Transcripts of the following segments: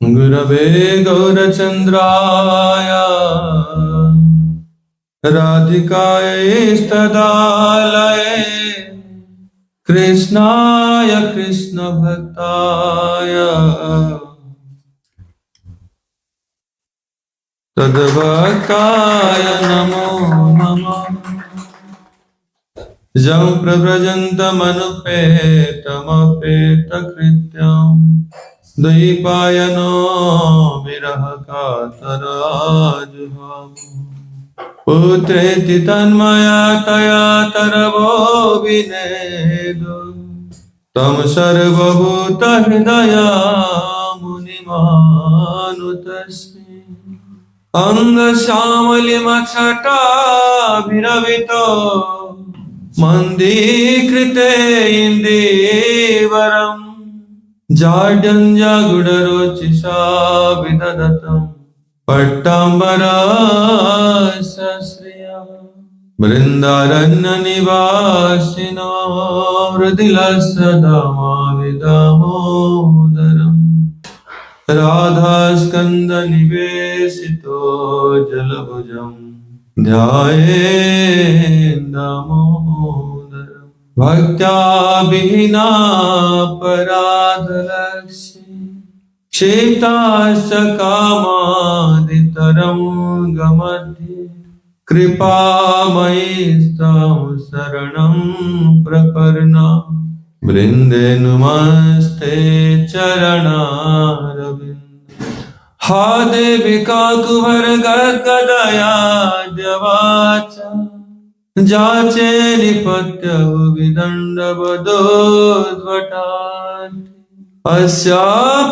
Gurave Gaurachandraya Radhikaya Stadalaye Krishnaya Krishna Bhaktaya Tadbhaktaya Namo Namah Jam Prabrajantam Anupetam Apeta Krityam Dvaipayano Virahakatarajham Putreti Tanmaya Taya Taravo Vinedo Tam Sarvabhuta Hridaya Munimanutasmi Anga Shamali Machata Viravito Mandikrite Indivaram Jardanja Gudarochisa Vidadatam Pattambara Sasriya Vrindaranya Nivasino Vradilasadama Vidamodaram Radha Skanda Nivesito Jalabhujam Dhyayen Damodaram Bhaktya Bhina Paradhalakshi Ksheta Sakamaditaram Gamadhi Kripa Maistam Saranam Praparna Brinde Numaste Charana Ravinda Ha Devika Kuvar Gadaya Javacha Jache Nipatya Vidanda Badodvatat Asya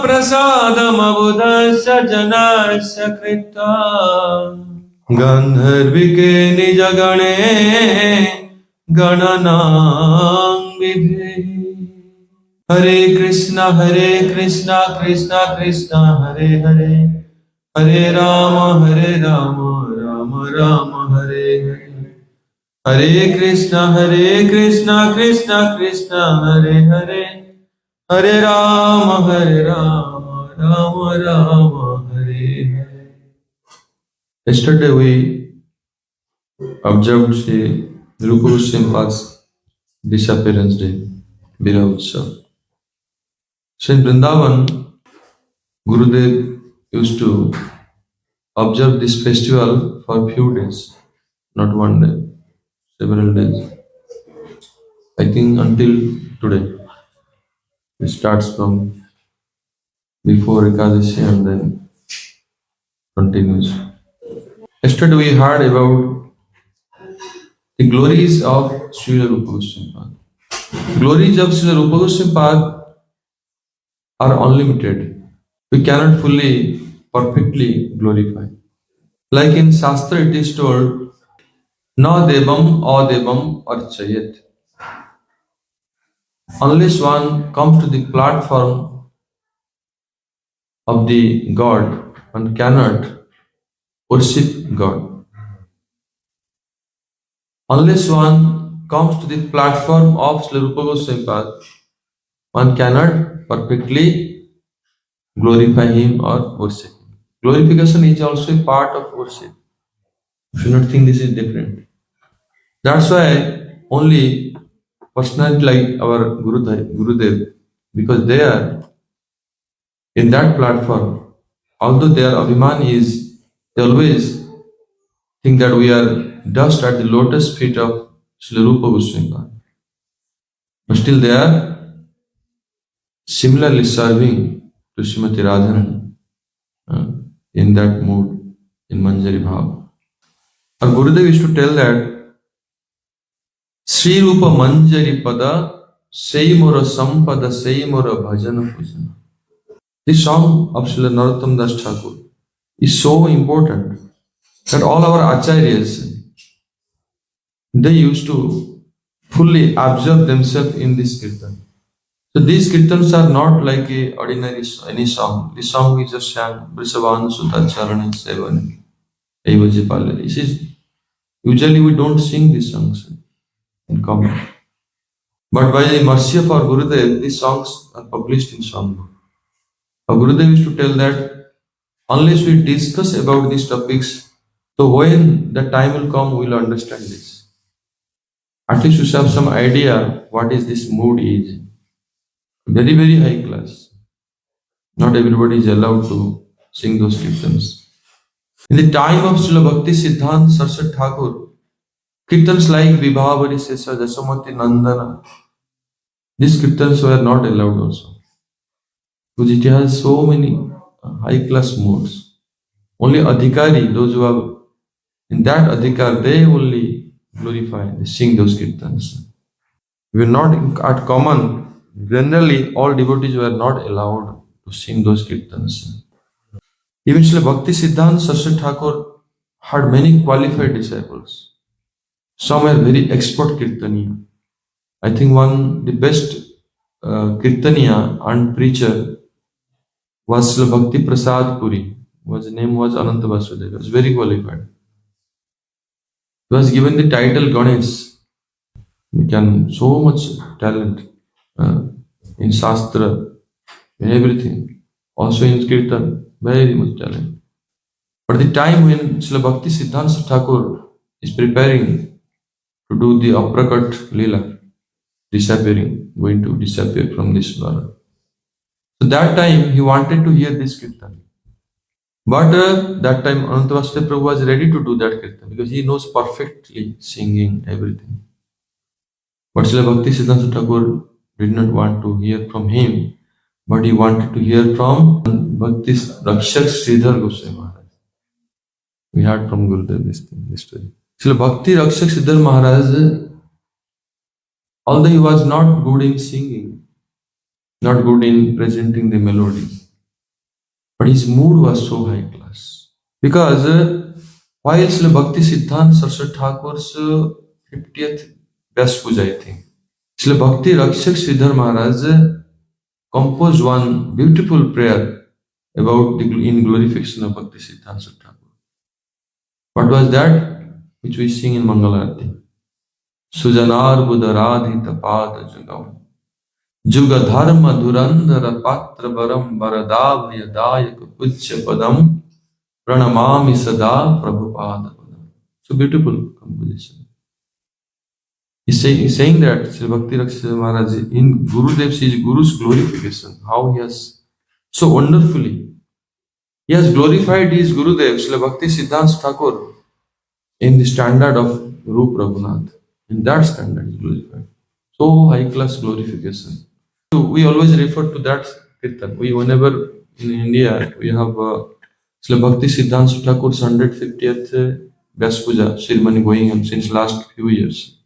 Prasadam Abudasya Janasya Krita Gandharvike Nijagane Gananam Vidhe Hare Krishna Krishna Krishna Hare Hare Hare Rama Rama Rama Hare Hare Hare Krishna Krishna Hare Hare Hare Rama Rama Rama Hare Hare. Yesterday we observed Sri Rupa Goswami's disappearance day, Vira Utsav. So in Vrindavan, Gurudev used to observe this festival for few days, not one day, several days. I think until today. It starts from before Ekadashi and then continues. Yesterday we heard about the glories of Srila Rupa Goswami. Glories of Srila Rupa Goswami are unlimited. We cannot fully, perfectly glorify. Like in Shastra it is told, Na devam adevam archayat. Unless one comes to the platform of the God, one cannot worship God. Unless one comes to the platform of Srila Rupa Goswami, one cannot perfectly glorify Him or worship Him. Glorification is also a part of worship. You should not think this is different. That's why only personality like our Gurudev, because they are in that platform, although their abhiman is, they always think that we are dust at the lotus feet of Srila Rupa Goswami. But still they are similarly serving to Srimati Radharani in that mood, in Manjari Bhav. Our Gurudev used to tell that Sri Rupa Manjari Pada Seimora Sampada Seimora Bhajana Pujana. This song of Srila Narottam Das Thakur is so important that all our acharyas, they used to fully absorb themselves in this kirtan. So these kirtans are not like a ordinary any song. This song we just sang, Vrishabhan Sutta Charani Sevani Evaji Palari. Usually we don't sing these songs in common. But by the mercy of our Gurudev, these songs are published in songbook Our Gurudev used to tell that unless we discuss about these topics, so when the time will come, we will understand this. At least you should have some idea what is this mood is. Very, very high class. Not everybody is allowed to sing those kirtans. In the time of Srila Bhakti Siddhanta Saraswati Thakur, kirtans like Vibhavari Sesa, Jasomati Nandana, these kirtans were not allowed also. Because it has so many high class moods. Only Adhikari, those who have in that Adhikar, they only glorify, they sing those kirtans. We were not at common. Generally, all devotees were not allowed to sing those kirtans. Eventually, Bhakti Siddhanta Saraswati Thakur had many qualified disciples. Some were very expert kirtaniya. I think the best kirtaniya and preacher was Srila Bhakti Prasad Puri. His name was Ananta Vasudeva. He was very qualified. He was given the title Ganesh. He can so much talent in Shastra, in everything. Also in Kirtan, very much talent. But the time when Srila Bhakti Siddhanta Thakur is preparing to do the Aprakat Lila, going to disappear from this world. So that time he wanted to hear this Kirtan. But that time Ananta Vasudeva Prabhu was ready to do that Kirtan because he knows perfectly singing everything. But Srila Bhakti Siddhanta Thakur did not want to hear from him, but he wanted to hear from Bhakti Rakshak Sridhar Goswami Maharaj. We heard from Gurudev this story. Srila Bhakti Rakshak Sridhar Maharaj, although he was not good in singing, not good in presenting the melodies, but his mood was so high class. Because while Srila Bhakti Siddhanta Saraswati Thakur's 50th Vyas Puja, I think, Srila Bhakti Rakshak Sridhar Maharaj composed one beautiful prayer about in glorification of Bhakti Siddhanta Saraswati Thakur. What was that? Which we sing in Mangalarati. Sujanar Buddharadhita Pada Jugam Juga Dharma Durandhara Patra Baram Baradavya Dayaka Puchya Padam Pranamami Sada Prabhupada Padam. So beautiful composition. He's saying that Sri Bhakti Rakshak Maharaj in Gurudev sees Guru's glorification, how he has so wonderfully, he has glorified his Gurudev, Sri Bhakti Siddhanta Thakur, in the standard of Rupa Raghunath. In that standard is glorified. So high class glorification. So we always refer to that kirtan. Whenever in India we have Sri Bhakti Siddhanta Thakur's 150th Vyas Puja ceremony going on since last few years.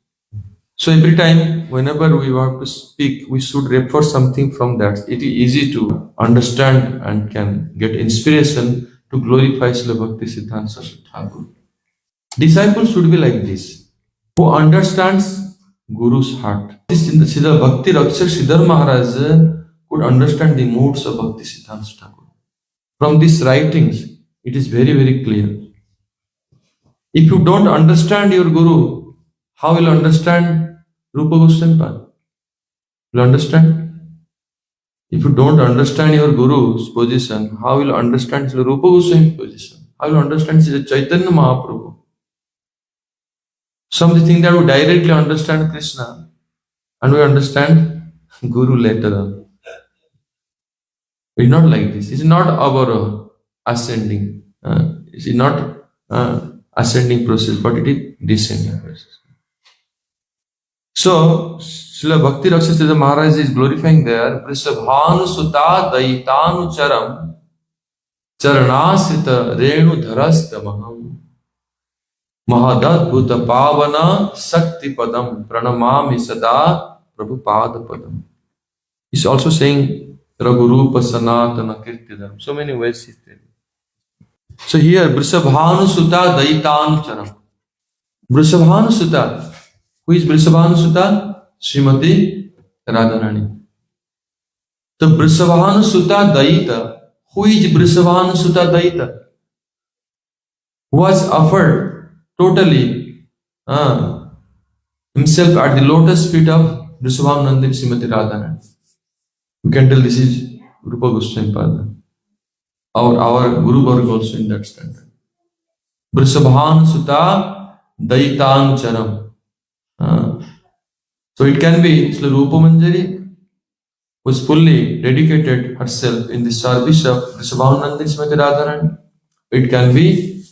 So every time, whenever we want to speak, we should refer something from that. It is easy to understand and can get inspiration to glorify Srila Bhakti Siddhanta Saraswati Thakur. Disciples should be like this, who understands Guru's heart. Srila Bhakti Rakshak Sridhar Maharaj could understand the moods of Bhakti Siddhanta Thakur. From these writings, it is very, very clear. If you don't understand your Guru, how will you understand Rupa Goswami Pad? Will you understand? If you don't understand your Guru's position, how will you understand Rupa Goswami's position? How will you understand Chaitanya Mahaprabhu? Something that we directly understand Krishna and we understand Guru later on. It's not like this. It's not our ascending. It's not ascending process, but it is descending process. So, Srila Bhakti Rakshak Sridhar Maharaj is glorifying there, Vrishabhanu Sutta Daitanu Charam Charanasita Renu Dharastamaham Mahadadbhuta Pavana Sakti Padam Pranamami Sada Prabhupada Padam. He's also saying Raghurupa Sanatana Kirtidam. So many ways he's telling. So here, Vrishabhanu Sutta Daitanu Charam. Vrishabhanu Sutta. Who is Vrishabhanu Sutta? Srimati Radharani. So Vrishabhanu Sutta Daita. Who is Vrishabhanu Sutta Daita? Who was offered totally himself at the lotus feet of Vrishabhanu Nandini Srimati Radharani. We can tell this is Rupa Goswami Pada. our Guru Varga also in that standard. Vrishabhan Sutta Daitang Charam. So it can be Sri Rupa Manjari, who is fully dedicated herself in the service of Vrishabhananda Srimati Radharani. It can be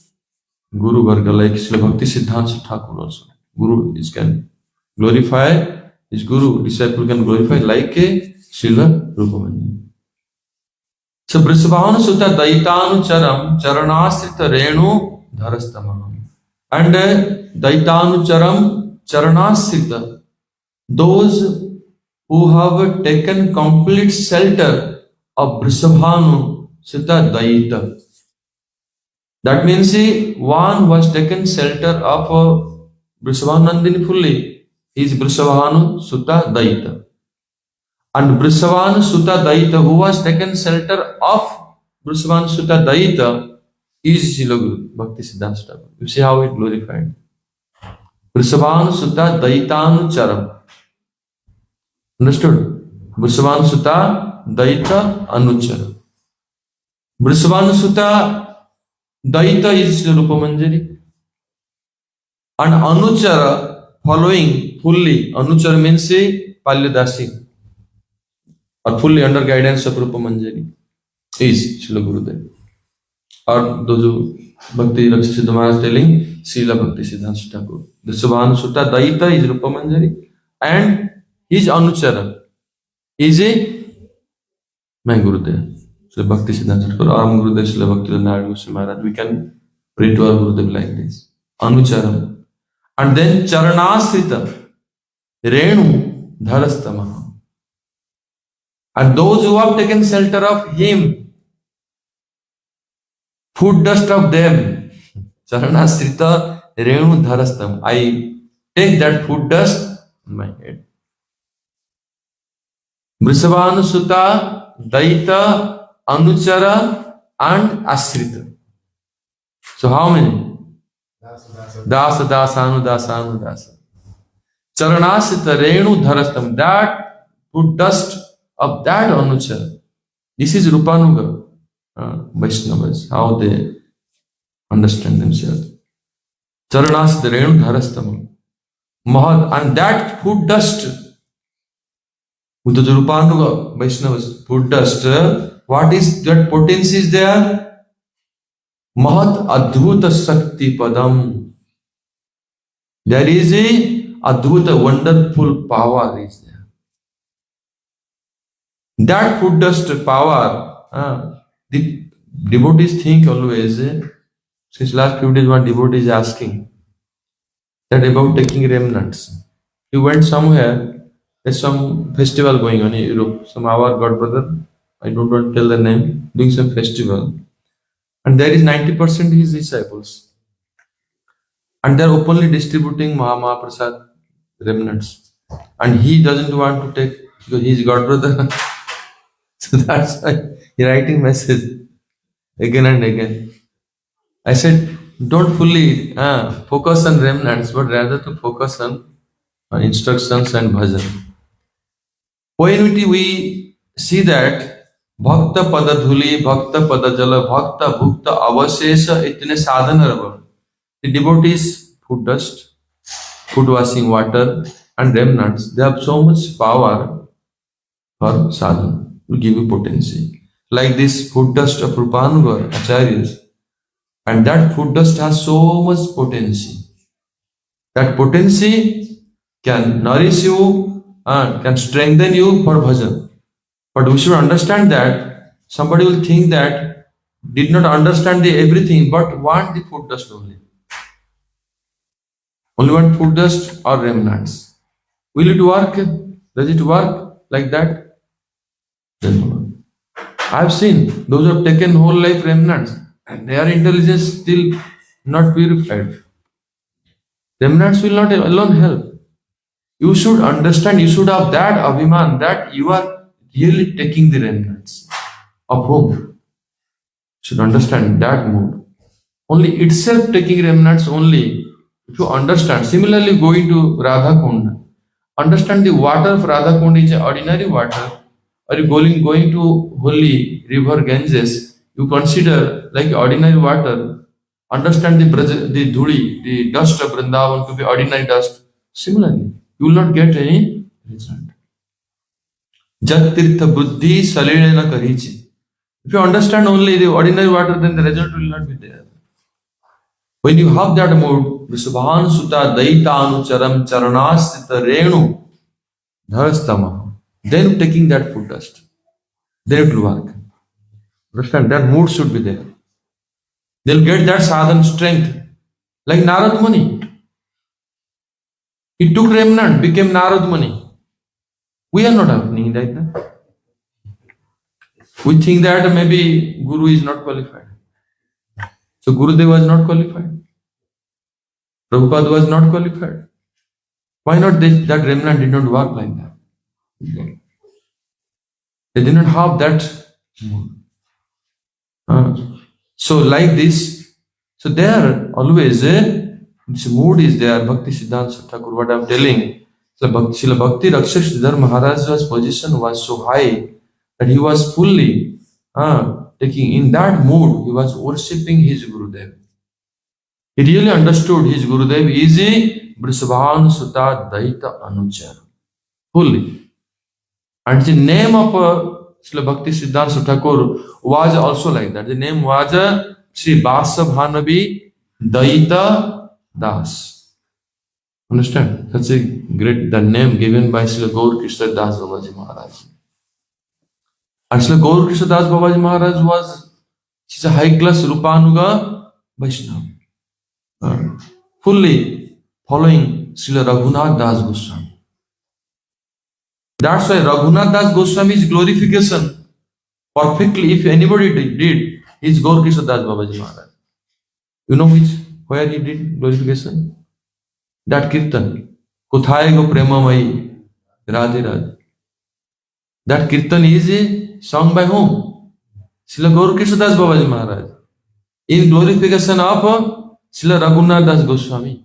Guru Varga like Sri Bhaktivedanta Thakur also. Guru is can glorify, his Guru disciple can glorify like a Srila Rupa Manjari. So Vrishabhanu Sutta Daitanu Charam Charanasrita Renu Dharastamaham. And Daitanu Charam Charanasrita, those who have taken complete shelter of Vrishabhanu Sutta Daita. That means one who has taken shelter of Vrishabhanandini fully is Vrishabhanu Sutta Daita. And Vrishabhanu Sutta Daita, who has taken shelter of Vrishabhanu Sutta Daita, is Srila Guru Bhaktivedanta Thakur. You see how it glorified. Vrishabhanu Sutta Daitanu Charam. Understood? Vrishabhanu Sutta Daita Anuchara. Vrishabhanu Sutta Daita is Srila Rupa Manjari. And Anuchara following fully. Anuchara means Palyadasi. Or fully under guidance of Rupa Manjari is Srila Gurudev. Or those who Bhakti Rakshya Siddha Maharaj telling Srila Bhaktivedanta Thakur. The Subhanu Sutta Daita is Rupa Manjari and his Anuchara is a my Gurudev, Srila Bhaktivedanta Thakur. Our Gurudev Srila Bhaktivedanta Maharaj. We can pray to our Gurudev like this. Anucharam. And then Charanasrita Renu Dharastamaha. And those who have taken shelter of him, food dust of them, Charanasrita Renu Dharastam. I take that food dust in my head. Vrishabhanu Sutta, Daita, Anuchara, and Asrita. So how many? Dasa, Dasanu, Dasanu, Dasa. Charanasrita Renu Dharastam. That food dust of that Anuchara. This is Rupanuga Vaishnavas, how they understand themselves. Charanas the Renu Dharastam. And that food dust, with the Rupanuga Vaishnavas, food dust, what is that potency is there? Mahat Adhuta Sakti Padam. There is a Adhuta wonderful power is there. That food dust power, the devotees think always, since last few days one devotee is asking that about taking remnants. He went somewhere, there's some festival going on in Europe, some our god brother, I don't want to tell the name, doing some festival. And there is 90% his disciples. And they are openly distributing Mahaprasad remnants. And he doesn't want to take, because he is god brother. So that's why he writing message again and again. I said, don't fully focus on remnants, but rather to focus on instructions and bhajan. When we see that Bhakta Pada Dhuli, Bhakta Pada Jala, Bhakta Bhukta Avashesha itne sadhana, the devotees, food dust, food washing water and remnants, they have so much power for sadhana. To give you potency. Like this food dust of Rupanuga Acharyas, and that food dust has so much potency. That potency can nourish you and can strengthen you for bhajan. But we should understand that somebody will think that did not understand the everything but want the food dust only. Only want food dust or remnants. Will it work? Does it work like that? I have seen those who have taken whole life remnants and their intelligence still not purified. Remnants will not alone help. You should understand, you should have that abhiman that you are really taking the remnants of whom. You should understand that mood. Only itself taking remnants only, if you understand. Similarly, going to Radhakund, understand the water of Radhakund is ordinary water. Or going to holy river Ganges you consider like ordinary water, understand the dhuli, the dust of Vrindavan to be ordinary dust. Similarly, you will not get any result. Jat tirtha buddhi salilena karichi. If you understand only the ordinary water, then the result will not be there. When you have that mood, Visubhan Sutta Daita Anucharam Charanasita Renu Dharastama, then taking that food dust, then it will work. Understand? That mood should be there. They'll get that sadhana strength. Like Narad Muni. He took remnant, became Narad Muni. We are not happening like that. We think that maybe Guru is not qualified. So Gurudev was not qualified. Prabhupada was not qualified. Why not that remnant did not work like that? They did not have that mood. So like this, so there always this mood is there. Bhaktisiddhanta Thakur, what I am telling, Srila Bhakti Rakshashridhar Maharaj's position was so high that he was fully taking in that mood, he was worshipping his Gurudev. He really understood his Gurudev is a Brisabhan Sutta Daita Anuchar. Fully. And the name of Srila Bhakti Siddhanta Thakur was also like that. The name was Sri Vasabhanavi Daita Das. Understand? Such a great the name given by Srila Gaur Krishna Das Babaji Maharaj. And Srila Gaur Krishna Das Babaji Maharaj she's a high class Rupanuga Vaishnava. Fully following Srila Raghunath Das Goswami. That's why Raghunath Das Goswami's glorification perfectly, if anybody did, is Gaur Krishna Das Babaji Maharaj. You know where he did glorification? That Kirtan. Kuthaye go premamai Radhe Radhe. That Kirtan is sung by whom? Srila Gaur Krishna Das Babaji Maharaj. In glorification of Srila Raghunath Das Goswami.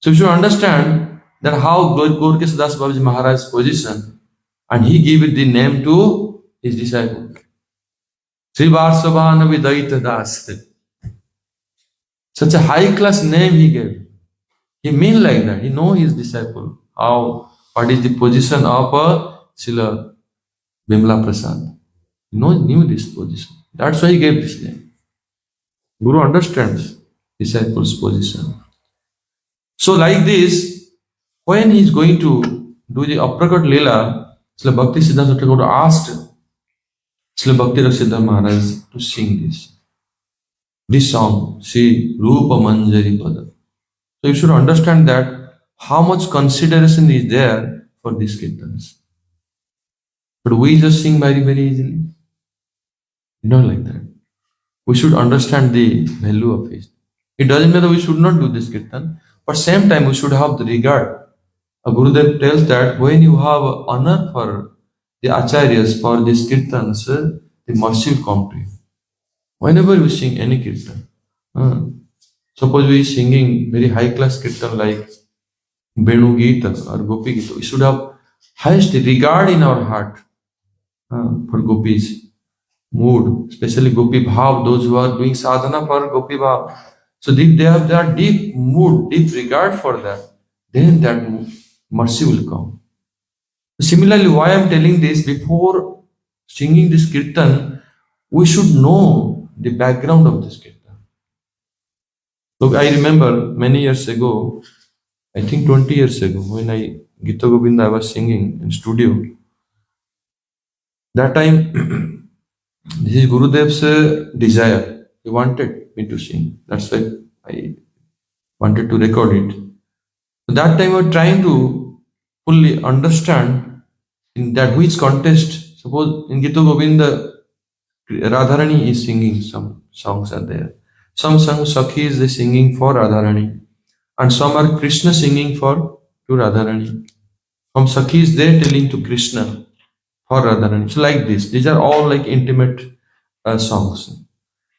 So you should understand that how Gaur Krishna Das Babaji Maharaj's position, and he gave it the name to his disciple. Sri Varsavanavi Daita Das. Such a high class name he gave. He mean like that. He know his disciple. What is the position of Srila Bimla Prasad. He knew this position. That's why he gave this name. Guru understands disciple's position. So like this, when he is going to do the Aprakat Leela, Srila Bhakti Siddhanta Thakur asked Srila Bhakti Rakshidhar Maharaj to sing this song, Sri Rupa Manjari Pada. So you should understand that how much consideration is there for these kirtans. But we just sing very, very easily. Not like that. We should understand the value of it. It doesn't mean that we should not do this kirtan, but same time we should have the regard. A Gurudev tells that when you have honor for the acharyas for these kirtans, the mercy will come to you. Whenever you sing any kirtan, suppose we are singing very high class kirtan like Venu Gita or Gopi Gita, we should have highest regard in our heart for gopis. Mood, especially Gopi Bhav, those who are doing sadhana for Gopi Bhav. So if they have that deep mood, deep regard for that, then that mercy will come. Similarly, why I am telling this, before singing this kirtan, we should know the background of this kirtan. Look, I remember many years ago, I think 20 years ago, when Gita Govinda I was singing in studio. That time, this is Gurudev's desire. He wanted me to sing. That's why I wanted to record it. So that time I was trying to fully understand in that which context. Suppose in Gita Govinda, Radharani is singing, some songs are there. Some songs Sakhis is singing for Radharani. And some are Krishna singing to Radharani. Some Sakhis they telling to Krishna for Radharani. So like this, these are all like intimate songs.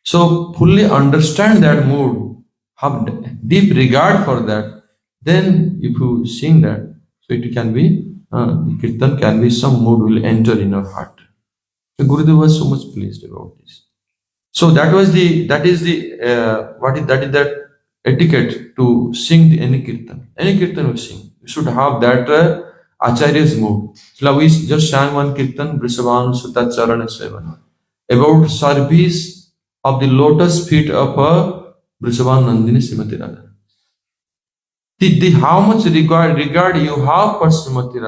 So fully understand that mood, have deep regard for that. Then if you sing that, so it can be, the kirtan can be, some mood will enter in your heart. The Gurudev was so much pleased about this. So that is the that etiquette to sing any kirtan. Any kirtan we sing. We should have that Acharya's mood. So we just sang one kirtan, Brisabhanu Sutta Charana Sevana, about service of the lotus feet of Brisabhan Nandini Srimati Radha. How much regard you have for Srimati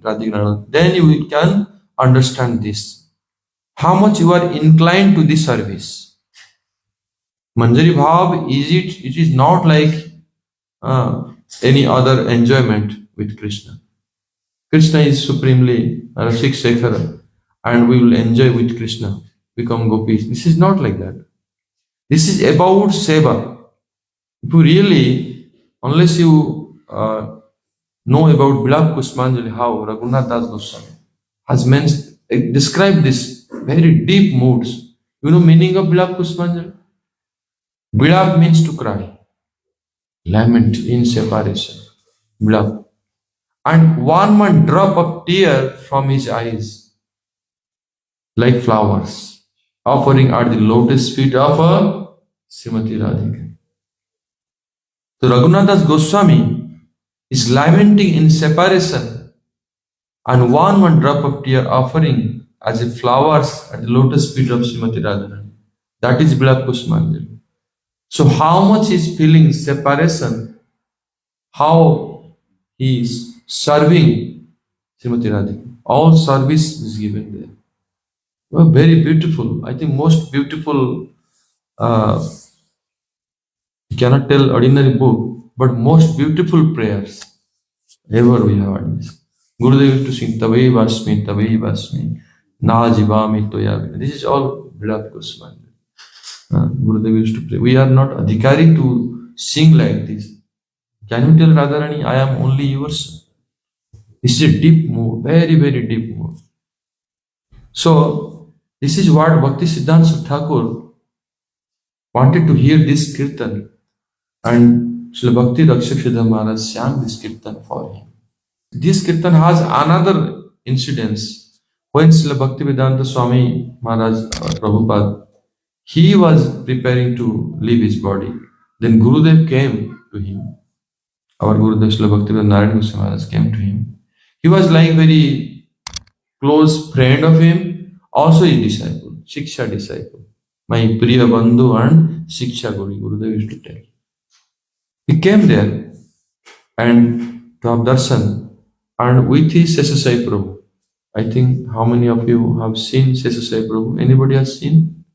Radhika, then you can understand this. How much you are inclined to this service. Manjari Bhav it is not like any other enjoyment with Krishna. Krishna is supremely Rasik Shekhara, and we will enjoy with Krishna, become gopis. This is not like that. This is about Seva. If you really, unless you know about Bilab Kusmanjali, how Raghunath Das Goswami has described this very deep moods. You know meaning of Bilab Kusmanjali? Bilab means to cry, lament in separation. Bilab. And one drop of tear from his eyes, like flowers, offering at the lotus feet of Srimati Radhika. So Raghunath Das Goswami is lamenting in separation, and one drop of tear offering as if flowers at the lotus feet of Srimati Radhika. That is Bilab Kusmanjali. So how much is feeling separation, how he is serving Srimati Radhika. All service is given there. Well, very beautiful. I think most beautiful, you cannot tell ordinary book, but most beautiful prayers ever we have had this. Gurudev used to sing Tavai Vasmi, Na Jivami Toya. This is all Bilab Kusmanjali. Gurudev used to pray. We are not adhikari to sing like this. Can you tell Radharani, I am only yours? This is a deep mood, very, very deep mood. So, this is what Bhaktisiddhanta Thakur wanted to hear this kirtan, and Srila Bhakti Rakshak Maharaj sang this kirtan for him. This kirtan has another incidence. When Srila Bhaktivedanta Swami Maharaj Prabhupada, he was preparing to leave his body. Then Gurudev came to him. Our Gurudev Srila Bhaktivedanta Narayana Goswami Maharaj came to him. He was like very close friend of him, also a disciple, Shiksha disciple. My Priya Bandhu and Shiksha Guru, Gurudev used to tell. He came there and to have darshan, and with his Sesasai Prabhu. I think how many of you have seen Sesasai Prabhu? Anybody has seen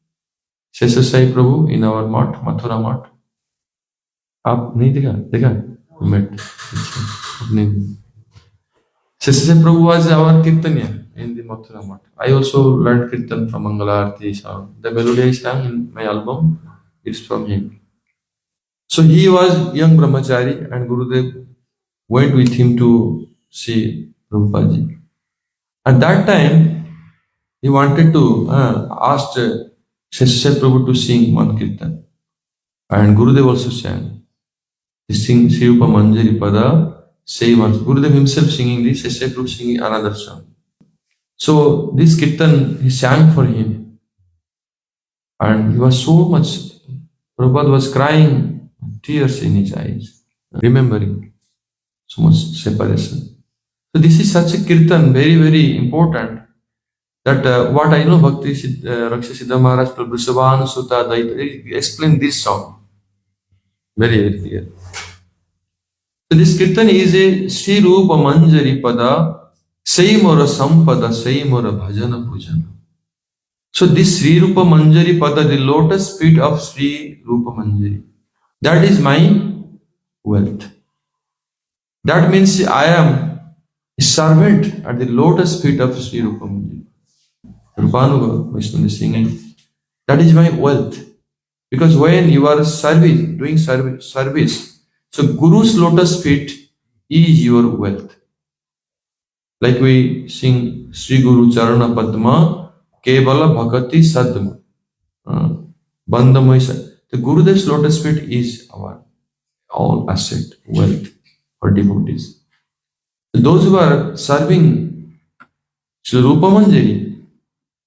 Sesasai Prabhu in our mat, Mathura mat? आप नहीं देखा? Met. Sesasai Prabhu was our Kirtanya in the Mathura mat. I also learned Kirtan from Mangalarti sound. The melody I sang in my album is from him. So he was young brahmachari, and Gurudev went with him to see Prabhupada. At that time, he wanted to ask Sesasai Prabhu to sing one Kirtan. And Gurudev also sang. He sing Sri Rupa Manjari Pada. Say once, Gurudev himself singing this, Sesasai Prabhu singing another song. So this kirtan he sang for him, and he was so much. Prabhupada was crying, tears in his eyes, remembering so much separation. So this is such a kirtan, very, very important. That what I know, Bhakti Rakshak Siddha Maharaj Prabhu Sutta Daita explain this song very, very clear. So this kirtan is a Sri Rupa Manjari Pada, Saimora Sampada, Saimora Bhajana Pujana. So this Sri Rupa Manjari Pada, the lotus feet of Sri Rupa Manjari, that is my wealth. That means I am a servant at the lotus feet of Sri Rupa Manjari. Rupanuga Vishnu is singing, that is my wealth. Because when you are doing service, so Guru's lotus feet is your wealth. Like we sing Sri Guru Charana Padma Kevala Bhakati Sadma. Bandhamai. The Gurudev's lotus feet is our all asset, wealth for devotees. Those who are serving Sri Rupa Manjari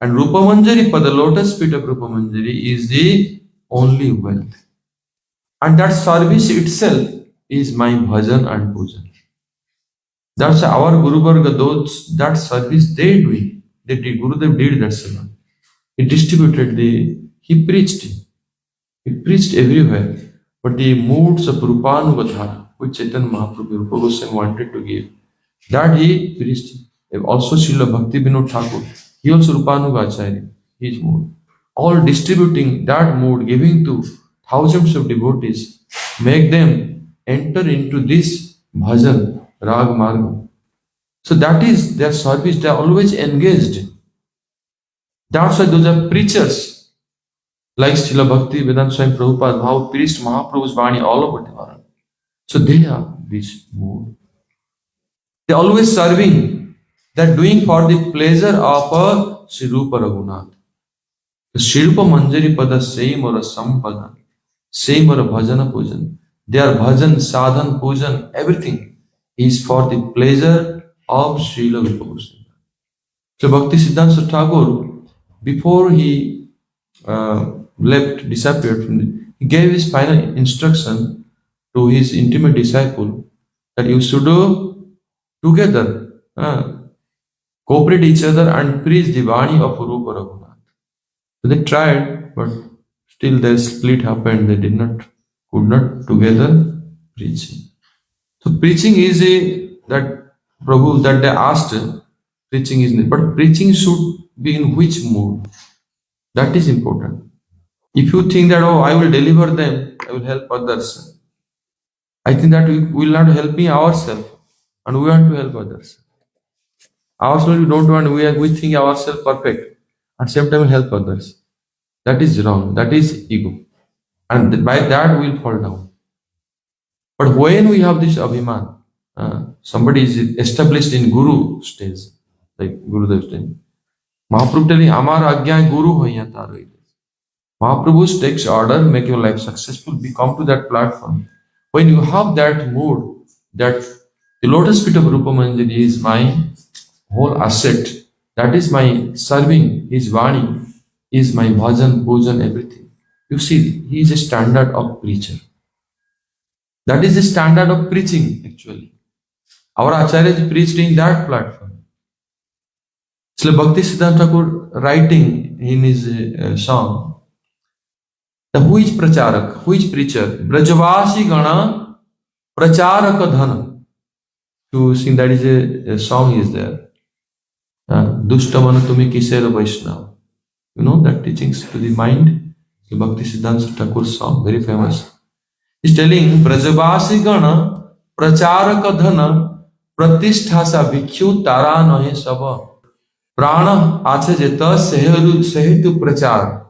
And Rupa Manjari, for the lotus feet of Rupa Manjari, is the only wealth. And that service itself is my bhajan and pujan. That's our Guru Varga, those that service they doing. They did, Gurudev did that seva. He distributed he preached everywhere. But the moods of Rupanugadhara, which Chaitanya Mahaprabhu, Rupa Goswami wanted to give, that he preached. Also Srila Bhaktivinoda Thakur, he also Rupanugacharya, his mood. All distributing that mood, giving to thousands of devotees, make them enter into this bhajan, rag marga. So that is their service, they are always engaged. That's why those are preachers, like Srila Bhaktivedanta Swami Prabhupada, how preached Mahaprabhu's Vani all over the world. So they are this mood. They are always serving, they are doing for the pleasure of Sri Rupa Raghunath. The Sri Rupa Manjari Pada, same or a Sampada, same or a Bhajana Pujan. Their Bhajan, Sadhan, Pujan, everything is for the pleasure of Srila Rupa Goswami. So Bhaktisiddhanta Thakur, before he disappeared, he gave his final instruction to his intimate disciple that you should do together, cooperate each other and preach the Vani of Rupa Raghunath. So they tried, but still their split happened. They could not together preach. So preaching is that Prabhu that they asked, preaching is, but preaching should be in which mood? That is important. If you think that, oh, I will deliver them, I will help others, I think that we will not help ourselves, and we want to help others. Ourselves we don't want, we think ourselves perfect, and same time help others. That is wrong. That is ego, and by that we will fall down. But when we have this abhiman, somebody is established in Guru stage, like Gurudev stage. Mahaprabhu telling, Amar Agya Guru hoya taro. Mahaprabhu takes order, make your life successful, we come to that platform. When you have that mood, that the lotus feet of Rupa Manjari is my whole asset, that is my serving, his Vani, is my bhajan, pujan, everything. You see, he is a standard of preacher. That is the standard of preaching, actually. Our Acharyas preached in that platform. So Bhaktisiddhanta Thakur writing in his song, who is pracharak, who is preacher? Brajavasi gana pracharaka dhana. To sing that is a song is there. Dushtamana tumi kisera Vaishnava. You know that teachings to the mind? The Bhaktisiddhanta Thakur's song, very famous. He's telling Brajavasi gana pracharaka dhana pratisthasa bhikkhu tara nahe sava. Prana ache jeta sehetu prachar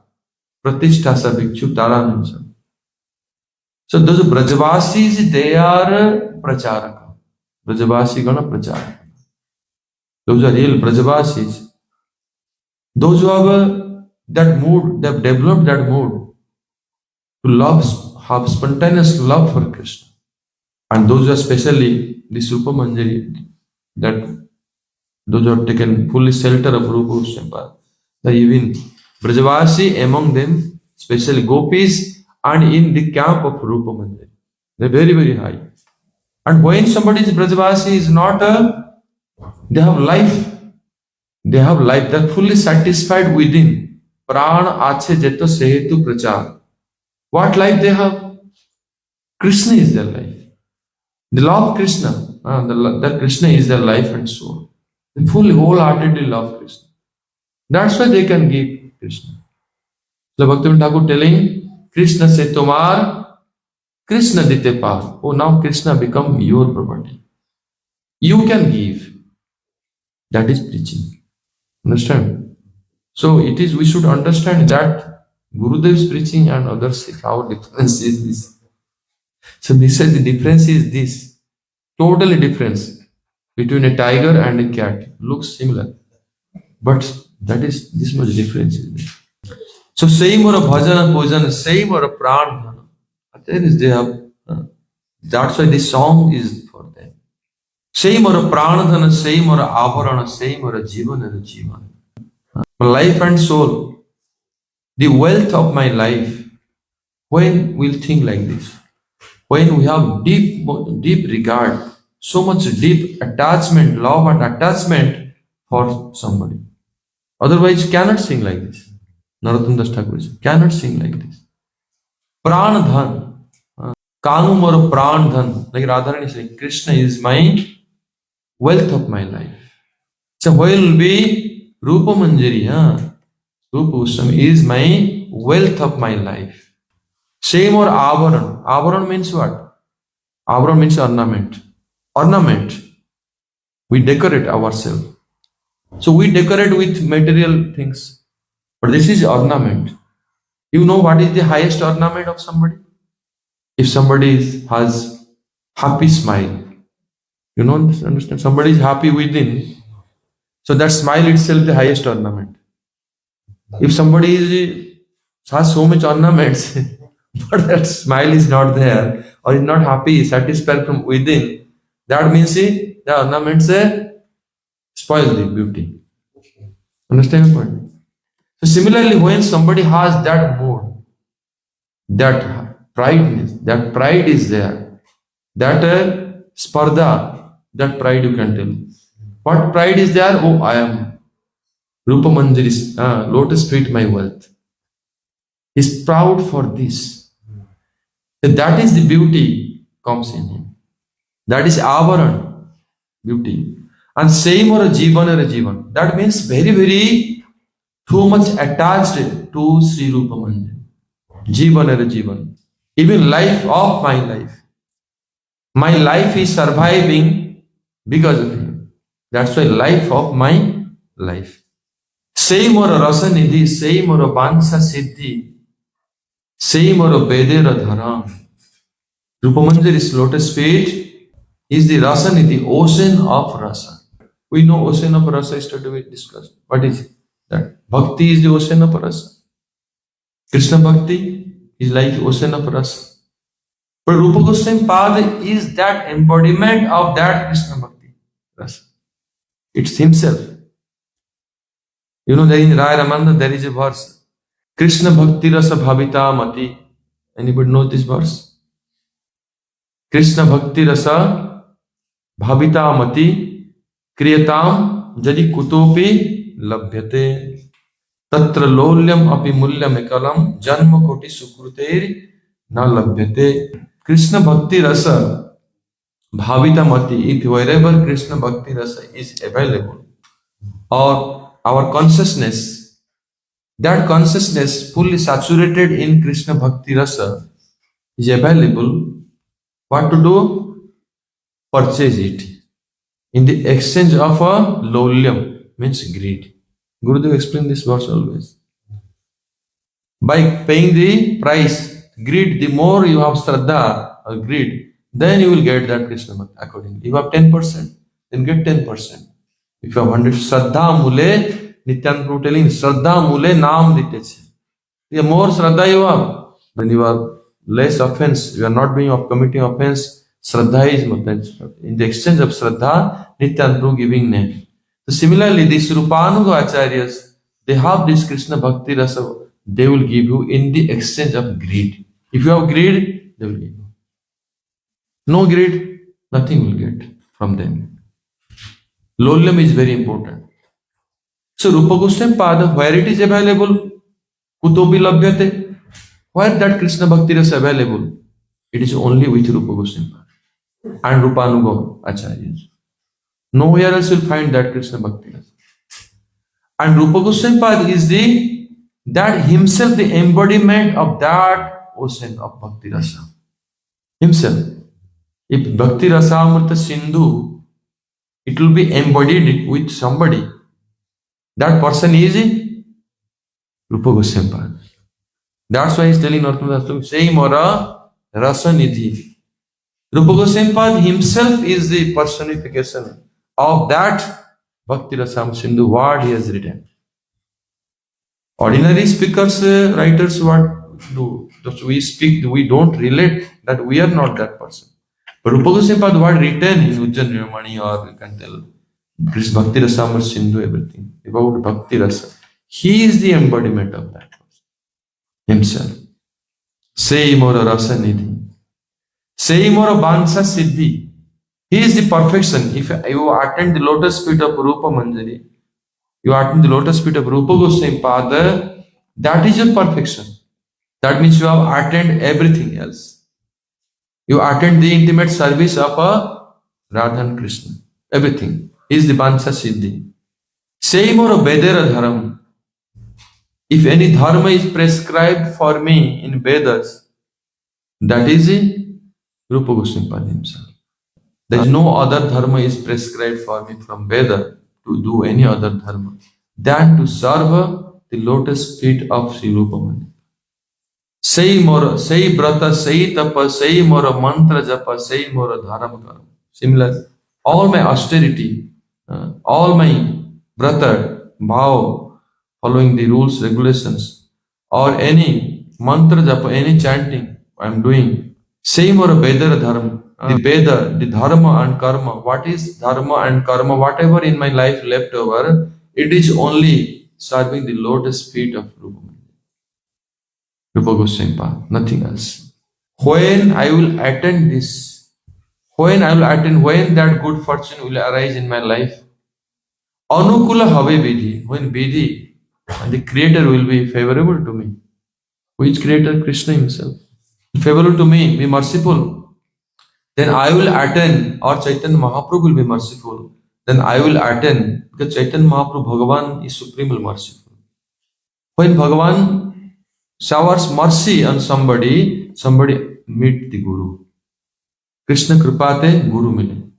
pratisthasa bhikkhu tara nahe sava. So those Brajavasis, they are pracharaka. Brajavasi gana pracharaka. Those are real Brajavasis. Those who have that mood, they have developed that mood to love, have spontaneous love for Krishna. And those are especially this Rupa Manjari, that those who have taken fully shelter of Rupa Goswami. The even Brajavasi among them, especially gopis, and in the camp of Rupa Manjari. They are very, very high. And when somebody is Brajavasi is not they have life. They have life. They are fully satisfied within. Prana ache jeta sehetu prachar. What life they have? Krishna is their life. They love Krishna. That Krishna is their life and soul. They fully, wholeheartedly love Krishna. That's why they can give Krishna. So Bhaktivinoda Thakur telling, Krishna se tomar, Krishna dite par. Oh, now Krishna become your property. You can give. That is preaching. Understand? So it is, we should understand that Gurudev's preaching and others, our difference is this. So this is the difference is this. Totally difference between a tiger and a cat. Looks similar. But that is this much difference is there. So same or a bhajana pujan, same or a pran. There is they have. That's why this song is for them. Same or a pranadhana, same or a avarana, same or a jivan and a jivan. My life and soul, the wealth of my life. When we'll think like this, when we have deep regard, so much deep attachment, love and attachment for somebody. Otherwise, cannot sing like this. Narottam Das Thakur cannot sing like this. Pran dhan, Kanu moro pran dhan. Like Radharani saying, Krishna is my wealth of my life. So where will be Rupa Manjari? Rupa Swami is my wealth of my life. Same or avaran. Avaran means what? Avaran means ornament. Ornament. We decorate ourselves. So we decorate with material things. But this is ornament. You know what is the highest ornament of somebody? If somebody has happy smile. You know, understand? Somebody is happy within. So that smile itself is the highest ornament. If somebody has so much ornaments, but that smile is not there, or is not happy, satisfied from within, that means the ornaments spoil the beauty. Understand the point? So similarly, when somebody has that mood, that pride is there, that spardha, that pride you can tell. What pride is there? Oh, I am Rupa Manjari, lotus feet my wealth. He's proud for this. That is the beauty comes in him. That is avaran, beauty. And same or a jivan. That means very, very too much attached to Sri Rupa Manjari. Jivan. Even life of my life. My life is surviving because of him. That's why life of my life. Same or a rasa nidhi, same or a bansa siddhi, same or a bedera dharam. Rupa Manjari's lotus feet is the rasa nidhi, ocean of rasa. We know ocean of rasa is to be discussed. What is that? Bhakti is the ocean of rasa. Krishna Bhakti is like ocean of rasa. But Rupa Goswami Pada is that embodiment of that Krishna Bhakti rasa. It's himself. You know, there in Raya Ramananda there is a verse. Krishna Bhakti Rasa Bhavita Mati. Anybody knows this verse? Krishna Bhakti Rasa Bhavita Mati Kriyatam Jadi Kutopi Labhyate Tatra Lolyam Api Mulyam Ekalam Janma Koti Sukruter Na Labhyate. Krishna Bhakti Rasa Bhavita Mati. If wherever Krishna Bhakti Rasa is available, or our consciousness, that consciousness fully saturated in Krishna Bhakti Rasa is available, what to do? Purchase it in the exchange of a lolyam, means greed. Gurudev explained this verse always. By paying the price, greed, the more you have shraddha or greed, then you will get that Krishna Bhakti accordingly. You have 10%, then get 10%. If you have 100, Shraddha Mule, Nityan Prabhu telling, Shraddha Mule Naam Dityache. The more Shraddha you have, when you are less offense, you are not committing offense, Shraddha is Matan. In the exchange of Shraddha, Nityan Prabhu giving name. So similarly, these Rupanuga Acharyas, they have this Krishna Bhakti Rasa, they will give you in the exchange of greed. If you have greed, they will give you. No greed, nothing will get from them. Lolyam is very important. So Rupa Goswami Pada, where it is available, Kutobi Labhyate, where that Krishna Bhakti is available, it is only with Rupa Goswami Pada and Rupanuga Acharyas. Nowhere else will find that Krishna Bhakti. And Rupa Goswami Pada is that himself the embodiment of that ocean of Bhakti Rasa. Himself. If Bhakti Rasa Amrita Sindhu, it will be embodied with somebody. That person is Rupa Goswami Pada. That's why he's telling Narottam Das, saying Mora Rasa Nidhi. Rupa Goswami Pada himself is the personification of that Bhakti Rasa Sindhu, what he has written. Ordinary speakers, writers, what do? We speak, we don't relate that we are not that person. But Rupa Goswami Pada, what written in Ujjan Mani, or you can tell Krishna Bhakti Rasa Sindhu, everything about Bhakti Rasa. He is the embodiment of that himself. Sei mora rasa nidhi. Sei mora bansa siddhi. He is the perfection. If you attend the lotus feet of Rupa Manjari, you attend the lotus feet of Rupa Goswami Pada, that is your perfection. That means you have attained everything else. You attend the intimate service of a Radha and Krishna. Everything is the Bansa Siddhi. Sei mora Vedera Dharam. If any dharma is prescribed for me in Vedas, that is the Rupa Goswami Pada himself. There is no other dharma is prescribed for me from Veda to do any other dharma than to serve the lotus feet of Sri Rupa Mani. Sei mora, sei brata, sei tapa, sei mora mantra japa, sei mora dharam karam. Similar, all my austerity, all my brata, vow, following the rules, regulations, or any mantra japa, any chanting I am doing. Sei mora vedara dharma. The Veda, the dharma and karma. What is dharma and karma? Whatever in my life left over, it is only serving the lotus feet of Rupa Mani. Rupa Goswami Pada, nothing else. When I will attend this, when that good fortune will arise in my life, anukula have vidhi, when vidhi and the creator will be favorable to me. Which creator? Krishna himself. Favorable to me, be merciful. Then I will attend, or Chaitanya Mahaprabhu will be merciful. Then I will attend, because Chaitanya Mahaprabhu, Bhagavan is supremely merciful. When Bhagavan showers mercy on somebody meet the Guru. Krishna Kripate Guru mile.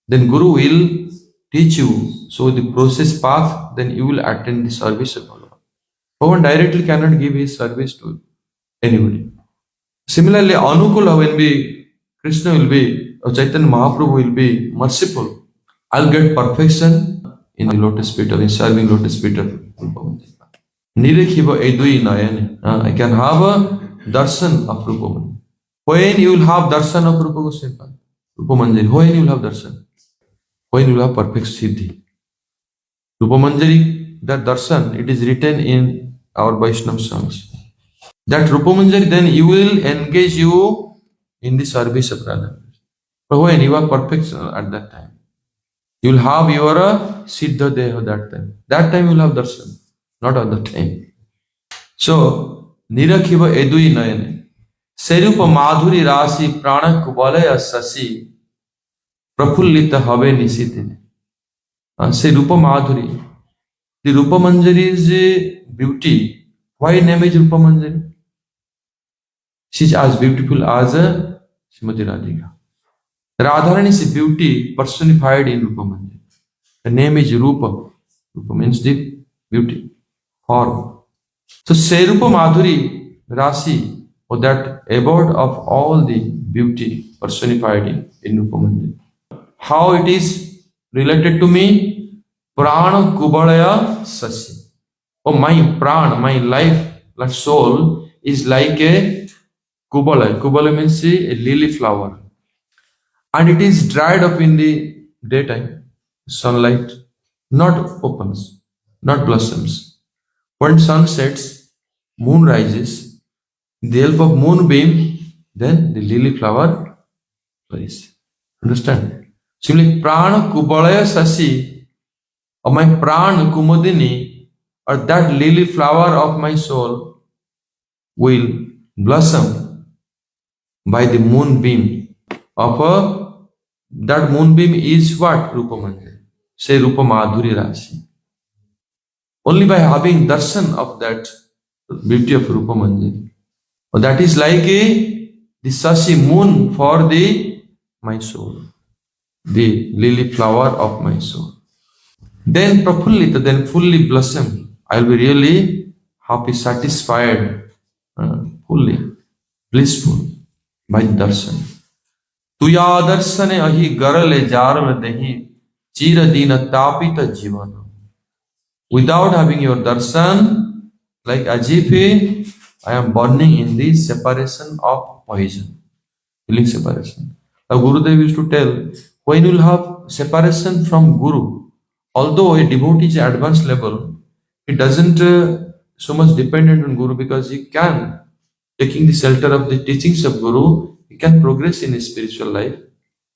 Then Guru will teach you. So the process path, then you will attend the service of Bhagavan. Bhagavan directly cannot give his service to anybody. Similarly, Anukula, when Krishna will be, or Chaitanya Mahaprabhu will be merciful, I'll get perfection in the lotus feet of, in serving lotus feet of Rupa Manjari. Nirekhiva edui nayane. I can have a darshan of Rupa Manjari. When you will have darshan of Rupa Goswami Pada, Rupa Manjari, when you will have darshan? When you will have perfect siddhi. Rupa Manjari, that darshan, it is written in our Vaishnava songs. That Rupa Manjari, then you will engage you in the service of Radha. But when you are perfect at that time, you will have your Siddha Deha that time. That time you will have darshan, not at that time. So, Nirakhiva Edui Nayane, Serupa Madhuri Rasi Prana Kubalaya Sasi, Prafullita Have Nisitine. Say Rupa Madhuri. The Rupa Manjari is a beauty. Why name is Rupa Manjari? She is as beautiful as Srimati Radhika. Radharani is a beauty personified in Rupa Manjari. The name is Rupa. Rupa means the beauty, form. So Serupa Madhuri Rasi, or that abode of all the beauty personified in Rupa Manjari. How it is related to me? Prana Kubalaya Sasi. Oh, my prana, my life, like soul, is like a Kubala. Kubala means a lily flower. And it is dried up in the daytime, sunlight, not opens, not blossoms. When sun sets, moon rises, with the help of moonbeam, then the lily flower flourishes. Understand? Similarly, Prana Kubalaya Sasi, or my Prana Kumudini, or that lily flower of my soul, will blossom by the moonbeam of that moonbeam is what? Rupa Manjari. Say Rupa Madhuri Rasi. Only by having darshan of that beauty of Rupa Manjari. That is like the Sasi moon for my soul. The lily flower of my soul. Then Prafullita, then fully blossom. I will be really happy, satisfied, fully blissful by darshan. Tuya darshane ahi garale jaral dehi chira dina tapita jivana. Without having your darshan, like as if I am burning in the separation of poison, feeling separation. Gurudev used to tell, when you will have separation from Guru, although a devotee is advanced level, he doesn't so much dependent on Guru, because he can, taking the shelter of the teachings of Guru, he can progress in his spiritual life.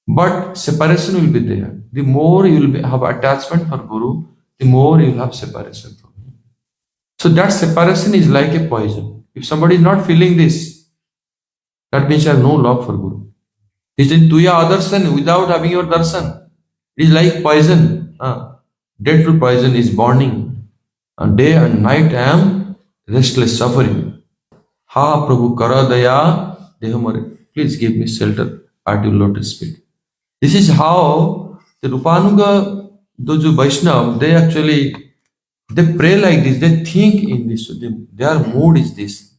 But separation will be there. The more you will have attachment for Guru, the more you will have separation from him. So that separation is like a poison. If somebody is not feeling this, that means you have no love for Guru. He said, Tuya adarsan, without having your darshan. It is like poison. Deadly poison is burning. And day and night I am restless, suffering. Ha Prabhu Karadaya Dehamare. Please give me shelter at your lotus feet. This is how the Rupanuga, those Vaishnava, they actually, they pray like this, they think in this, so their mood is this.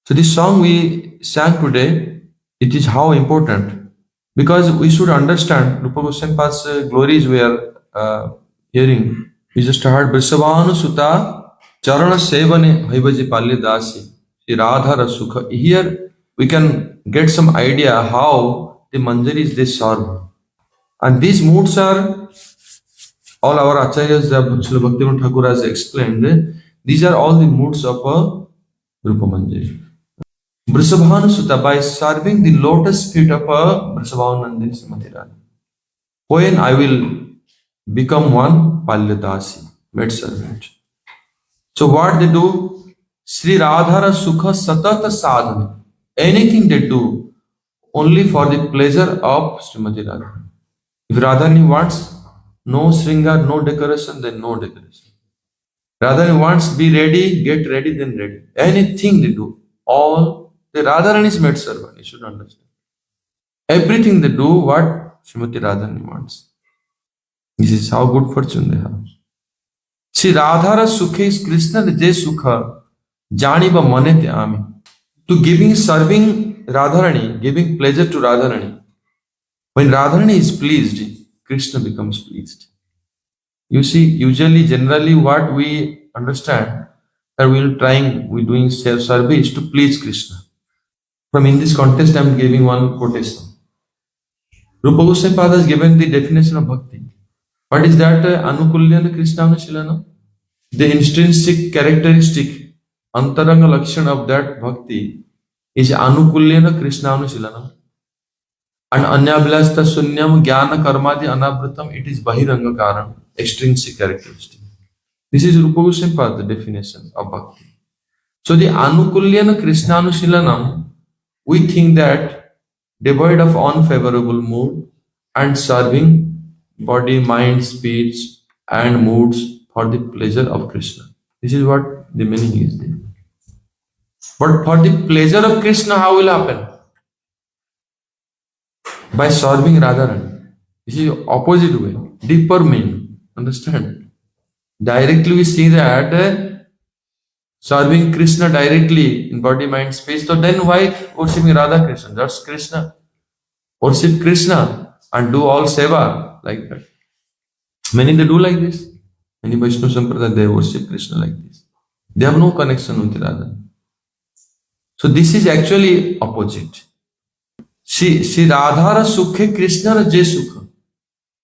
So this song we sang today, it is how important, because we should understand Rupa Goswami Pad's glories we are hearing. We just heard Vrishabhanu Sutta Charana Sevane Haivaji Palya Dasi Shri Radha Sukha. Here we can get some idea how the Manjaris they serve. And these moods are, all our acharyas, Srila Bhaktivinoda Thakur has explained, these are all the moods of a Rupa Manjari. Vrishabhanu Sutta, by serving the lotus feet of a Vrishabhanu Nandini Srimati Radha, when I will become one Palyadasi, maid servant. So what they do? Sri Radhara Sukha Satata Sadhana. Anything they do only for the pleasure of Srimati Radha. If Radharani wants no shringar, no decoration, then no decoration. Radharani wants to be ready, get ready, then ready. Anything they do, all the Radharani is maid servant, you should understand. Everything they do what Srimati Radharani wants. This is how good fortune they have. Sri Radhara Sukha is Krishna Je Sukha Janiba Manete Ami. To giving, serving Radharani, giving pleasure to Radharani. When Radharani is pleased, Krishna becomes pleased. You see, usually, generally, what we understand that we're doing self-service to please Krishna. From in this context, I am giving one quotation. Rupa Goswami Pada has given the definition of bhakti. What is that? Anukulyana Krishnanushilanam. The intrinsic characteristic, antaranga lakshan of that bhakti is anukulyana Krishnanushilanam. And anyabhyasta sunyam jnana karmadi anavritam, it is bahiranga karan, extrinsic characteristic. This is Rupa Goswami Pada, the definition of bhakti. So the anukulyana Krishnanushilanam, we think that devoid of unfavorable mood and serving body, mind, speech and moods for the pleasure of Krishna. This is what the meaning is there. But for the pleasure of Krishna, how will happen? By serving Radharani. This is opposite way, deeper meaning. Understand? Directly we see that serving Krishna directly in body, mind, speech. So then why worshiping Radha Krishna? Just Krishna. Worship Krishna and do all seva like that. Many they do like this. Many Vaishnava Sampradaya they worship Krishna like this. They have no connection with Radha. So this is actually opposite. Shri Radhara Sukhe Krishna Je Sukha.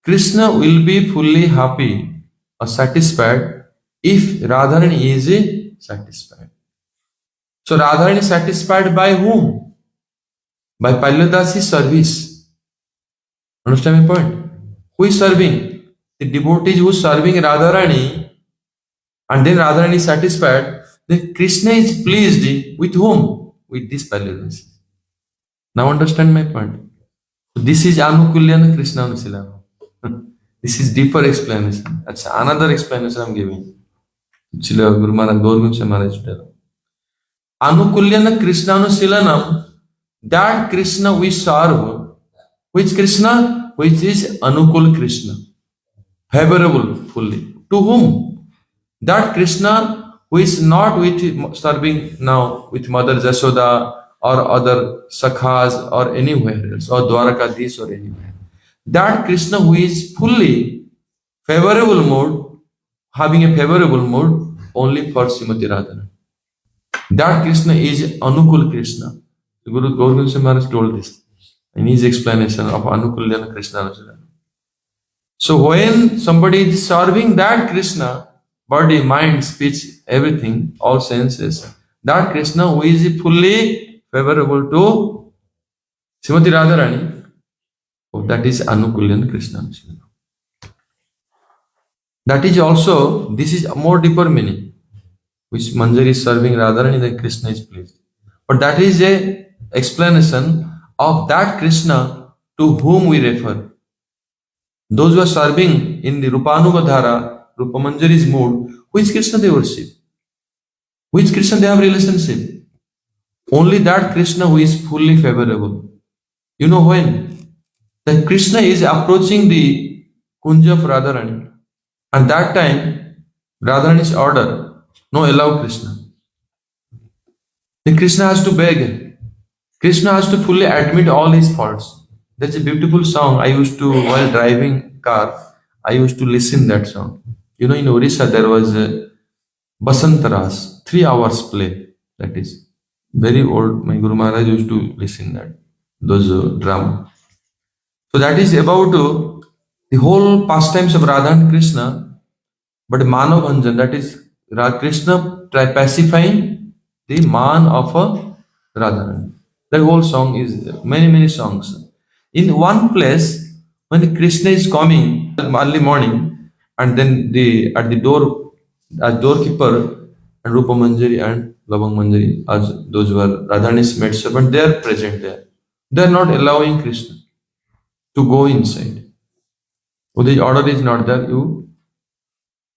Krishna will be fully happy or satisfied if Radharani is satisfied. So Radharani is satisfied by whom? By Palyadasi service. Understand my point? Who is serving? The devotees who is serving Radharani, and then Radharani is satisfied, then Krishna is pleased with whom? With this Palyadasi. Now understand my point. This is Anukulyana Krishna Anusilana. This is deeper explanation. That's another explanation I'm giving. Chila Guru Maharaj Gaurvamsha Maharaj. Anukulyana Krishna Anusilanam, that Krishna we serve. Which Krishna? Which is Anukul Krishna. Favorable fully. To whom? That Krishna who is not with serving now with Mother Jashoda or other sakhas or anywhere else, or Dwarakadhish or anywhere. That Krishna who is fully favorable mood, having a favorable mood only for Srimati Radharani. That Krishna is Anukul Krishna. The Guru Gaurvamsha Maharaj told this in his explanation of Anukulyana Krishna. So when somebody is serving that Krishna body, mind, speech, everything, all senses, that Krishna who is fully favorable to Srimati Radharani, oh, that is Anukulyan Krishna. That is also, this is a more deeper meaning, which Manjari is serving Radharani, then Krishna is pleased. But that is a explanation of that Krishna to whom we refer. Those who are serving in the Rupanugadhara, Rupa Manjari's mood, which Krishna they worship? Which Krishna they have relationship? Only that Krishna who is fully favorable. You know when? That Krishna is approaching the Kunja of Radharani. And that time, Radharani's order, no allow Krishna. Then Krishna has to beg. Krishna has to fully admit all his faults. There's a beautiful song I used to, while driving car, I used to listen that song. You know, in Orissa there was a Basantaras, 3 hours play. That is very old. My Guru Maharaj used to listen that, those drama. So that is about the whole pastimes of Radha and Krishna, but Mano Bhanjan, that is Krishna pacifying the man of Radharani. That whole song is many songs. In one place, when Krishna is coming early morning, and then at the door, as doorkeeper and Rupa Manjari and Labang Manjari, as those were Radharani's maid servant, they are present there. They are not allowing Krishna to go inside. So the order is not there. You,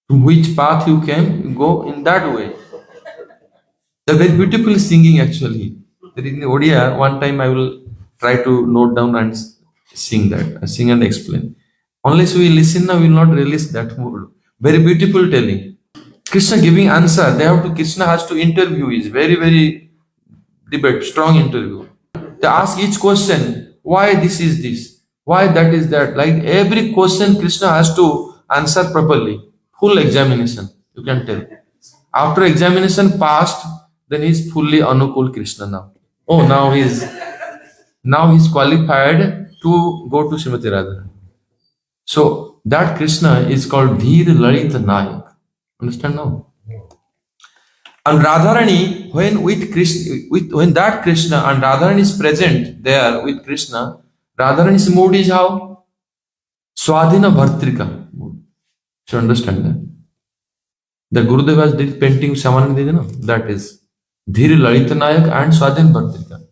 from which path you came, you go in that way. They're very beautiful singing actually. There in Odia, one time I will try to note down and sing that, sing and explain. Unless we listen now, we will not release that mood. Very beautiful telling. Krishna giving answer. Krishna has to interview. Is very debate, strong interview. They ask each question. Why this is this? Why that is that? Like every question, Krishna has to answer properly. Full examination. You can tell. After examination passed, then he is fully Anukul Krishna now. Oh, now he's qualified to go to Srimati Radha. So that Krishna is called Dhir Lalit Nayak. Understand now? And Radharani, when that Krishna and Radharani is present there with Krishna, Radharani's mood is how? Swadhina Bhartrika mood. So understand that. The Gurudevas did painting Samananda, that is Dhir Lalit Nayak and Swadhina Bhartrika.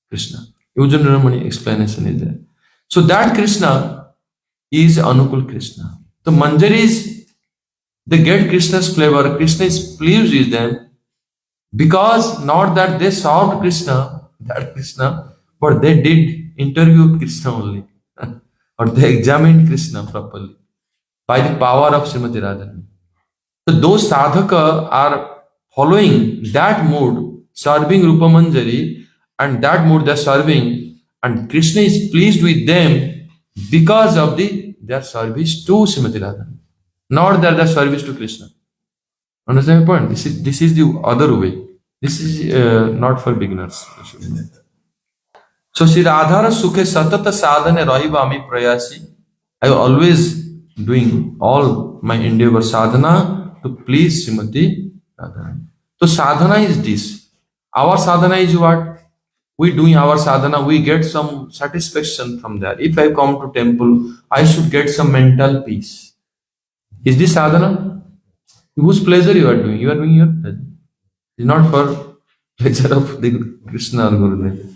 Krishna. Ujan Ramani explanation is there. So that Krishna is Anukul Krishna. The Manjaris, they get Krishna's flavor. Krishna is pleased with them because not that they served Krishna, that Krishna, but they did interview Krishna only. Or they examined Krishna properly by the power of Srimati Radharani. So those sadhaka are following that mood, serving Rupa Manjari, and that mood they are serving, and Krishna is pleased with them because of their service to Srimati Radharani, not their service to Krishna. Understand my point? This is the other way. This is not for beginners. So Sri Radhara Sukhe Satata Sadhane Rahivami Prayasi. I am always doing all my endeavor sadhana to please Srimati Radharani. So sadhana is this. Our sadhana is what? We doing our sadhana, we get some satisfaction from that. If I come to temple, I should get some mental peace. Is this sadhana? Whose pleasure you are doing? You are doing your pleasure. It's not for pleasure of the Krishna or Gurudev.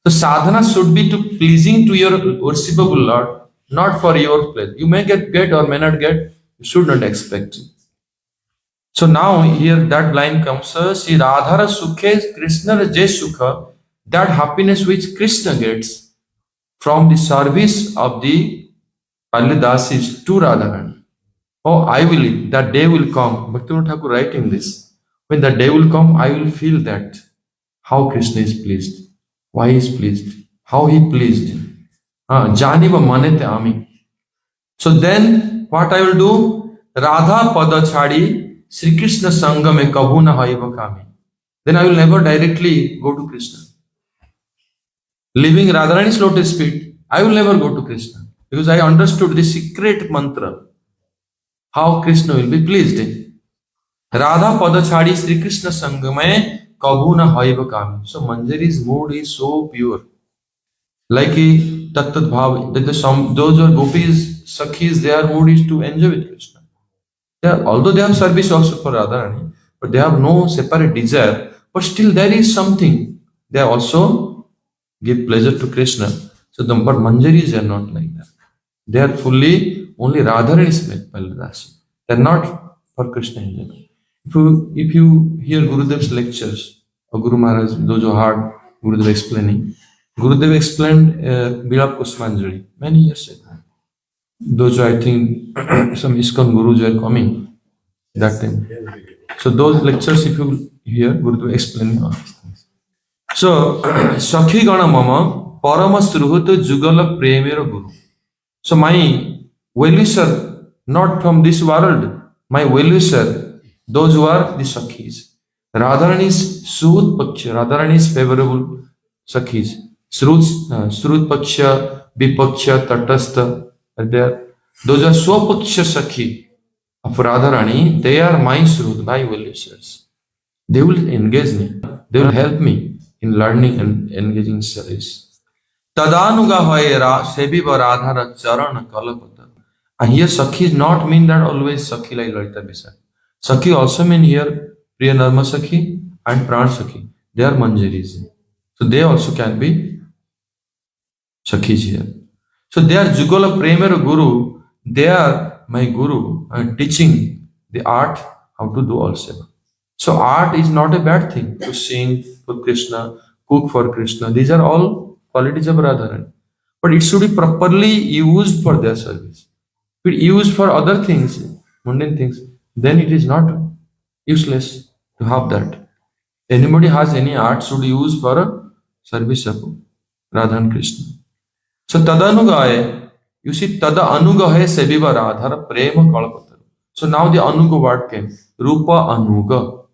So sadhana should be to pleasing to your worshipable Lord, not for your pleasure. You may get or may not get, you should not expect it. So now here that line comes, Sri Radhara Sukhe Krishna Jai Sukha, that happiness which Krishna gets from the service of the Palidasis to Radharani. Oh, I believe that day will come. Bhaktivinoda Thakur writing this. When that day will come, I will feel that how Krishna is pleased, why he is pleased, how he pleased. Janiva manete ami. So then what I will do? Radha pada chadi Sri Krishna sangame kabhu na haiva kami. Then I will never directly go to Krishna. Leaving Radharani's lotus feet, I will never go to Krishna because I understood the secret mantra, how Krishna will be pleased. Radha पद छाड़ी श्री कृष्ण संग में कबू न होइब कामी. So Manjari's mood is so pure. Like he tat bhav, that those who are gopis, sakhis, their mood is to enjoy with Krishna. Although they have service also for Radharani, but they have no separate desire, but still there is something. They also give pleasure to Krishna. So but Manjaris are not like that. They are fully only Radharani is made by Rasi. They are not for Krishna in general. If you hear Gurudev's lectures, or Guru Maharaj, those who heard Gurudev explaining, Gurudev explained Bilap Manjari many years ago. Those I think some ISKCON Gurus were coming that time. So those lectures, if you hear, Gurudev explaining all these things. So Sakhi Gana Mama Parama Sruhuta Jugala Premera Guru. So my well-wisher, not from this world, my well-wisher, those who are the Sakhis. Radharani's Srut Paksha, Radharani's favorable Sakhis. Srut Paksha, Vipaksha, Tatastha are there. Those are Swapaksha Sakhi of Radharani, they are my Srut, my well-wishers. They will engage me, they will help me in learning and engaging service. Tadanuga hoye sebiva radhara charana kalapata. And here Sakhi is not mean that always Sakhi like Lalita Bisa. Sakhi also mean here Priya Narma Sakhi and Pran Sakhi. They are Manjaris. So they also can be Sakhis here. So they are Jugala Premera Guru. They are my Guru and teaching the art how to do all seva. So art is not a bad thing. To sing for Krishna, cook for Krishna. These are all qualities of Radharani. But it should be properly used for their service. If it used for other things, mundane things, then it is not useless to have that. Anybody has any art should use for service of Radha and Krishna. So Tadanugaye, you see Tada Anugahe Sebiva Radhara Prema Kalapataru. So now the Anuga word came. Rupa Anuga.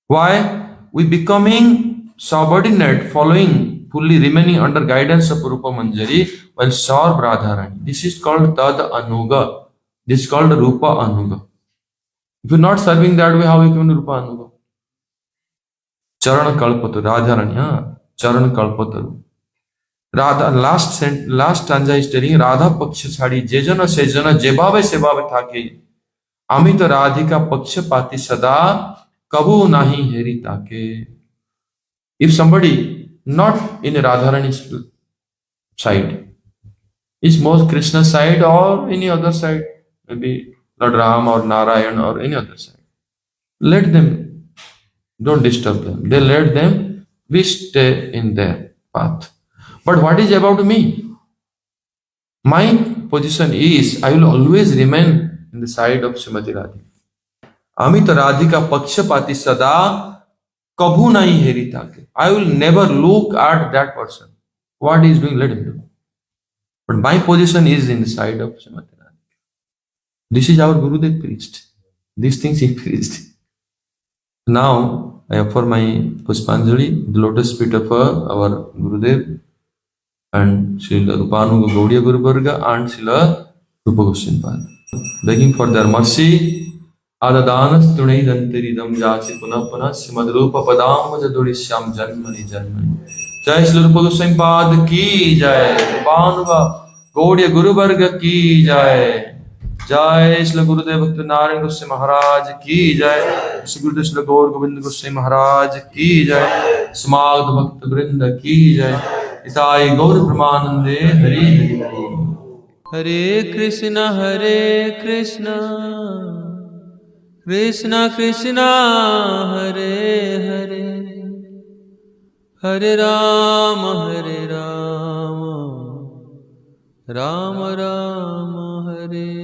Why? We becoming subordinate, following, fully remaining under guidance of Rupa Manjari while serve Radharani. This is called Tada Anuga. This is called Rupa Anuga. If you're not serving that way, how you can Rupa Anuga? Charana Kalpataru, Radharani, Charana Kalpataru. Radha, last stanza is telling Radha Paksha Chhadi, Jejana Sejana, Jebave Sebave Thake, Amita Radhika Paksha Pati Sada, Kabu Nahi Heri Take. If somebody not in Radharani's side, is more Krishna side or any other side, maybe Lord Ram or Narayan or any other side, let them, don't disturb them. They let them, we stay in their path. But what is about me? My position is, I will always remain in the side of Srimati Radhika. Amita Radhika Pakshapati Sada Kabhu Nahi Heri Take. I will never look at that person. What he is doing, let him do. But my position is in the side of Srimati Radhika. This is our Gurudev preached. These things he preached. Now I offer my Puspanjali, the lotus feet of our Gurudev and Srila Rupanuga Gaudiya Guru Varga and Srila Rupa Goswami, begging for their mercy. Adadanas Tunai Dantiridam Jachi Punapana Simad Rupa Padam Jaduri Syam Janmani Janmani. Jai Srila Rupa Goswami ki Jai, Rupanuga Gaudiya Guru Varga ki Jai. Jai Srila Gurudev Bhakti Narayan Goswami Maharaj ki Jai. Sri Gurudev Srila Gaur Govinda Goswami Maharaj ki Jai. Smagda Bhakta Vrinda ki Jai. Isai Gaur Pramanande Hari Hari. Hare Krishna Krishna Krishna Hare Hare, Hare Rama Rama Rama Hare